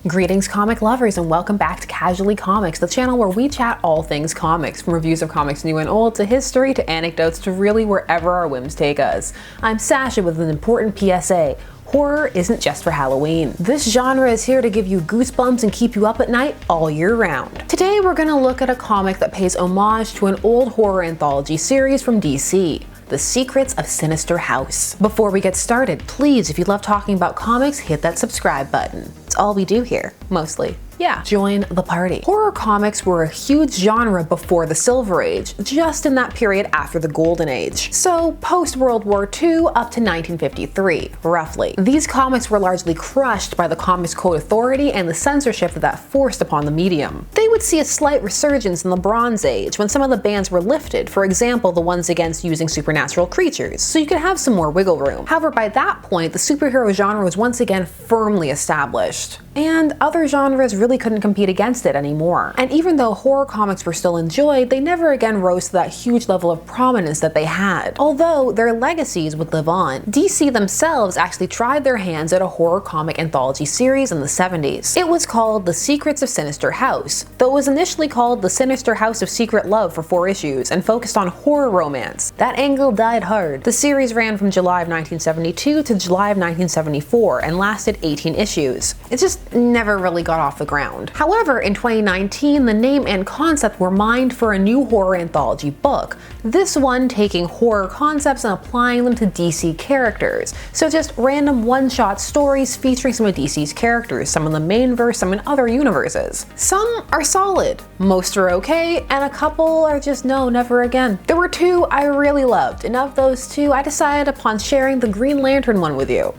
Greetings comic lovers and welcome back to Casually Comics, the channel where we chat all things comics, from reviews of comics new and old to history to anecdotes to really wherever our whims take us. I'm Sasha with an important PSA. Horror isn't just for Halloween. This genre is here to give you goosebumps and keep you up at night all year round. Today we're gonna look at a comic that pays homage to an old horror anthology series from DC. The Secrets of Sinister House. Before we get started, please, if you love talking about comics, hit that subscribe button. It's all we do here, mostly. Yeah, join the party. Horror comics were a huge genre before the Silver Age, just in that period after the Golden Age. So post-World War II up to 1953, roughly. These comics were largely crushed by the Comics Code Authority and the censorship that forced upon the medium. They would see a slight resurgence in the Bronze Age when some of the bans were lifted, for example the ones against using supernatural creatures, so you could have some more wiggle room. However, by that point, the superhero genre was once again firmly established, and other genres really couldn't compete against it anymore. And even though horror comics were still enjoyed, they never again rose to that huge level of prominence that they had, although their legacies would live on. DC themselves actually tried their hands at a horror comic anthology series in the 70s. It was called The Secrets of Sinister House, though it was initially called The Sinister House of Secret Love for 4 issues and focused on horror romance. That angle died hard. The series ran from July of 1972 to July of 1974 and lasted 18 issues. It just never really got off the ground. However, in 2019, the name and concept were mined for a new horror anthology book, this one taking horror concepts and applying them to DC characters. So just random one-shot stories featuring some of DC's characters, some in the main verse, some in other universes. Some are solid, most are okay, and a couple are just no, never again. There were 2 I really loved, and of those 2, I decided upon sharing the Green Lantern one with you,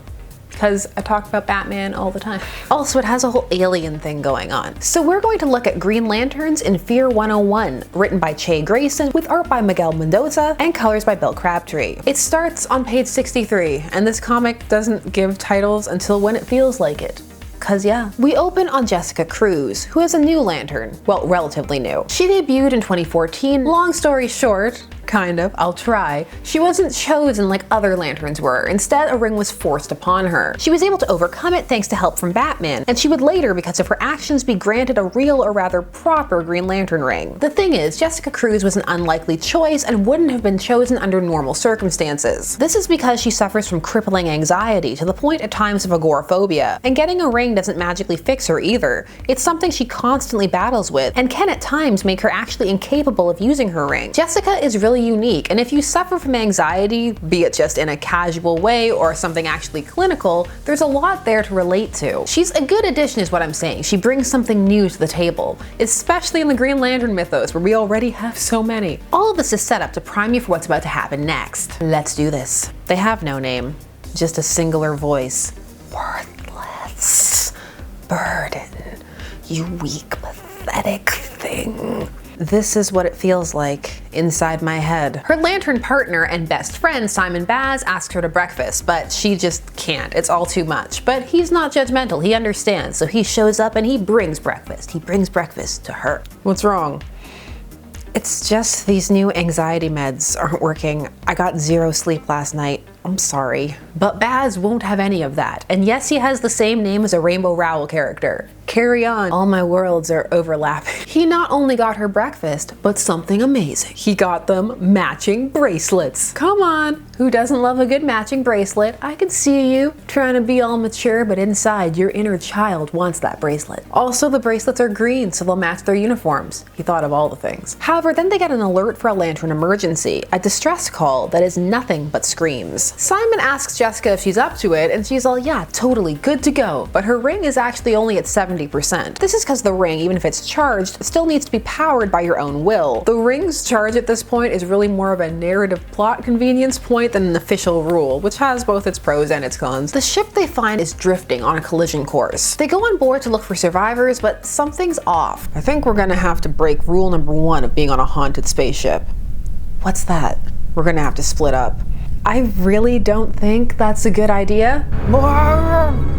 because I talk about Batman all the time. Also, it has a whole alien thing going on. So we're going to look at Green Lanterns in Fear 101, written by Che Grayson, with art by Miguel Mendoza, and colors by Bill Crabtree. It starts on page 63, and this comic doesn't give titles until when it feels like it. Cause yeah. We open on Jessica Cruz, who is a new Lantern. Well, relatively new. She debuted in 2014. Long story short, kind of, I'll try. She wasn't chosen like other Lanterns were. Instead, a ring was forced upon her. She was able to overcome it thanks to help from Batman, and she would later, because of her actions, be granted a real, or rather proper, Green Lantern ring. The thing is, Jessica Cruz was an unlikely choice and wouldn't have been chosen under normal circumstances. This is because she suffers from crippling anxiety to the point at times of agoraphobia, and getting a ring doesn't magically fix her either. It's something she constantly battles with, and can at times make her actually incapable of using her ring. Jessica is really unique, and if you suffer from anxiety, be it just in a casual way or something actually clinical, there's a lot there to relate to. She's a good addition is what I'm saying. She brings something new to the table, especially in the Green Lantern mythos where we already have so many. All of this is set up to prime you for what's about to happen next. Let's do this. They have no name, just a singular voice. Worthless burden, you weak, pathetic thing. This is what it feels like inside my head. Her Lantern partner and best friend, Simon Baz, asks her to breakfast, but she just can't. It's all too much. But he's not judgmental, he understands, so he shows up and he brings breakfast. He brings breakfast to her. What's wrong? It's just these new anxiety meds aren't working. I got 0 sleep last night. I'm sorry. But Baz won't have any of that. And yes, he has the same name as a Rainbow Rowell character. Carry on. All my worlds are overlapping. He not only got her breakfast, but something amazing. He got them matching bracelets. Come on, who doesn't love a good matching bracelet? I can see you trying to be all mature, but inside your inner child wants that bracelet. Also, the bracelets are green, so they'll match their uniforms. He thought of all the things. However, then they get an alert for a Lantern emergency, a distress call that is nothing but screams. Simon asks Jessica if she's up to it, and she's all, yeah, totally, good to go. But her ring is actually only at 70%. This is because the ring, even if it's charged, still needs to be powered by your own will. The ring's charge at this point is really more of a narrative plot convenience point than an official rule, which has both its pros and its cons. The ship they find is drifting on a collision course. They go on board to look for survivors, but something's off. I think we're gonna have to break rule number 1 of being on a haunted spaceship. What's that? We're gonna have to split up. I really don't think that's a good idea.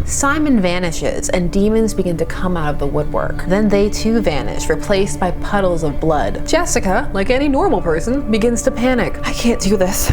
Simon vanishes and demons begin to come out of the woodwork. Then they too vanish, replaced by puddles of blood. Jessica, like any normal person, begins to panic. I can't do this.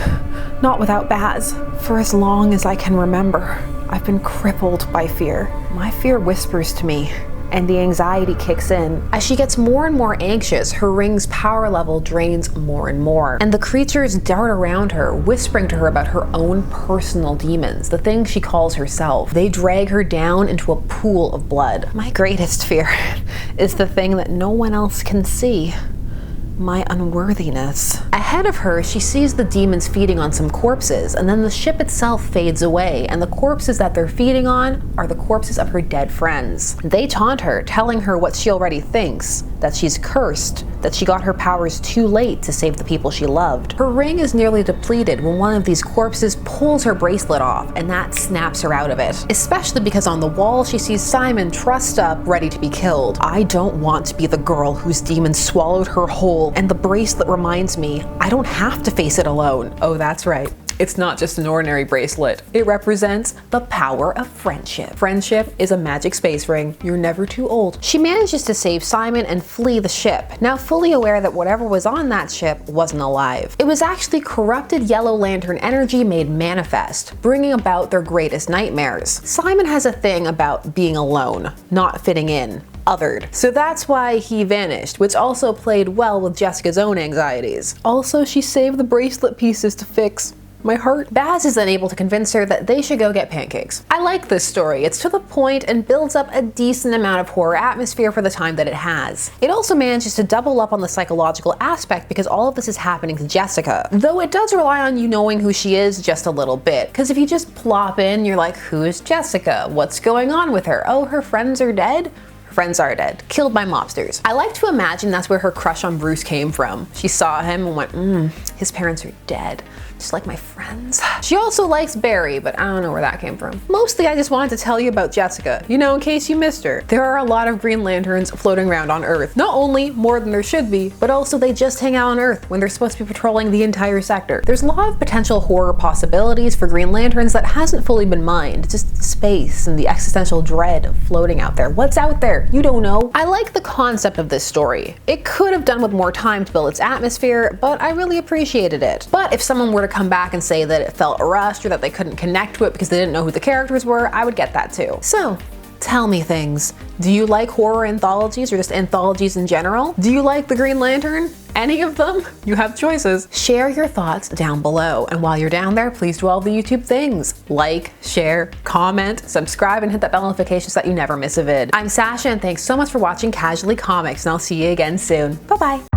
Not without Baz. For as long as I can remember. I've been crippled by fear. My fear whispers to me, and the anxiety kicks in. As she gets more and more anxious, her ring's power level drains more and more. And the creatures dart around her, whispering to her about her own personal demons, the things she calls herself. They drag her down into a pool of blood. My greatest fear is the thing that no one else can see. My unworthiness. Ahead of her, she sees the demons feeding on some corpses, and then the ship itself fades away, and the corpses that they're feeding on are the corpses of her dead friends. They taunt her, telling her what she already thinks, that she's cursed, that she got her powers too late to save the people she loved. Her ring is nearly depleted when one of these corpses pulls her bracelet off, and that snaps her out of it. Especially because on the wall she sees Simon trussed up, ready to be killed. I don't want to be the girl whose demons swallowed her whole, and the bracelet reminds me I don't have to face it alone. Oh, that's right. It's not just an ordinary bracelet. It represents the power of friendship. Friendship is a magic space ring. You're never too old. She manages to save Simon and flee the ship, now fully aware that whatever was on that ship wasn't alive. It was actually corrupted Yellow Lantern energy made manifest, bringing about their greatest nightmares. Simon has a thing about being alone, not fitting in, othered. So that's why he vanished, which also played well with Jessica's own anxieties. Also, she saved the bracelet pieces to fix my heart. Baz is then able to convince her that they should go get pancakes. I like this story. It's to the point and builds up a decent amount of horror atmosphere for the time that it has. It also manages to double up on the psychological aspect because all of this is happening to Jessica. Though it does rely on you knowing who she is just a little bit, because if you just plop in, you're like, who's Jessica? What's going on with her? Oh, her friends are dead? Friends are dead, killed by mobsters. I like to imagine that's where her crush on Bruce came from. She saw him and went, his parents are dead, just like my friends. She also likes Barry, but I don't know where that came from. Mostly I just wanted to tell you about Jessica, you know, in case you missed her. There are a lot of Green Lanterns floating around on Earth. Not only more than there should be, but also they just hang out on Earth when they're supposed to be patrolling the entire sector. There's a lot of potential horror possibilities for Green Lanterns that hasn't fully been mined. Just space and the existential dread of floating out there. What's out there? You don't know. I like the concept of this story. It could have done with more time to build its atmosphere, but I really appreciated it. But if someone were to come back and say that it felt rushed or that they couldn't connect to it because they didn't know who the characters were, I would get that too. So, tell me things. Do you like horror anthologies or just anthologies in general? Do you like the Green Lantern? Any of them? You have choices. Share your thoughts down below. And while you're down there, please do all the YouTube things. Like, share, comment, subscribe, and hit that bell notification so that you never miss a vid. I'm Sasha, and thanks so much for watching Casually Comics, and I'll see you again soon. Bye-bye.